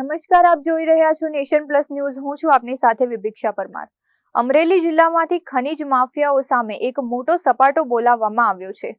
નમસ્કાર, આપ જોઈ રહ્યા છો નેશન પ્લસ ન્યૂઝ. હું છું આપની સાથે વિભિક્ષા પરમાર. અમરેલી જિલ્લામાંથી ખનીજ માફિયાઓ સામે એક મોટો સપાટો બોલાવવામાં આવ્યો છે.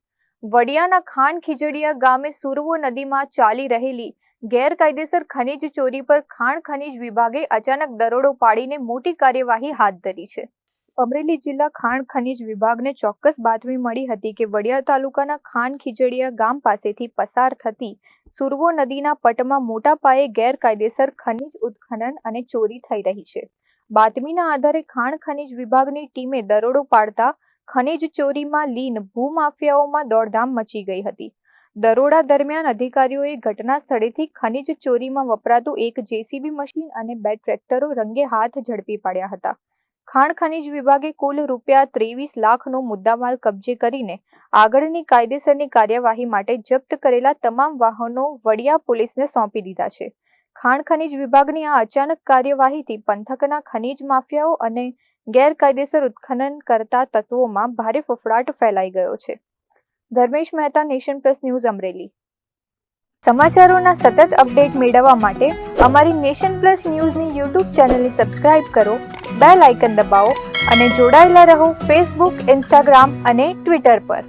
વડિયાના ખાન ખીજડીયા ગામે સુરવો નદીમાં ચાલી રહેલી ગેરકાયદેસર ખનીજ ચોરી પર ખાણ ખનીજ વિભાગે અચાનક દરોડો પાડીને મોટી કાર્યવાહી હાથ ધરી છે. અમરેલી જિલ્લા ખાણ ખનીજ વિભાગને ચોક્કસ બાતમી મળી હતી કે વડિયા તાલુકાના ખાન ખીજડીયા ગામ પાસેથી પસાર થતી સુરવો નદીના પટમાં મોટા પાયે ગેરકાયદેસર ખનીજ ઉત્ખનન અને ચોરી થઈ રહી છે. બાતમીના આધારે ખાણ ખનીજ વિભાગની ટીમે દરોડો પાડતા ખનીજ ચોરીમાં લીન ભૂમાફિયાઓમાં દોડધામ મચી ગઈ હતી. દરોડા દરમિયાન અધિકારીઓએ ઘટના સ્થળેથી ખનીજ ચોરીમાં વપરાતું એક જેસીબી મશીન અને 2 ટ્રેક્ટરો રંગે હાથ ઝડપી પાડ્યા હતા. ખાણ ખનીજ વિભાગે કુલ રૂપિયા 23 લાખનો મુદ્દામાલ કબજે કરીને આગળની કાયદેસરની કાર્યવાહી માટે જપ્ત કરેલા તમામ વાહનો વડિયા પોલીસને સોંપી દીધા છે. ખાણ ખનીજ વિભાગની આ અચાનક કાર્યવાહીથી પંથકના ખનીજ માફિયાઓ અને ગેરકાયદેસર ઉત્ખનન કરતા તત્વોમાં ભારે ફફડાટ ફેલાઈ ગયો છે. Dharmesh Mehta, nation plus news, Amreli. સમાચારોના સતત અપડેટ મેળવવા માટે અમારી નેશન પ્લસ ન્યૂઝની યુટ્યુબ ચેનલને સબસ્ક્રાઇબ કરો, બેલ આઇકન દબાવો અને જોડાયેલા રહો ફેસબુક, ઇન્સ્ટાગ્રામ અને ટ્વિટર પર.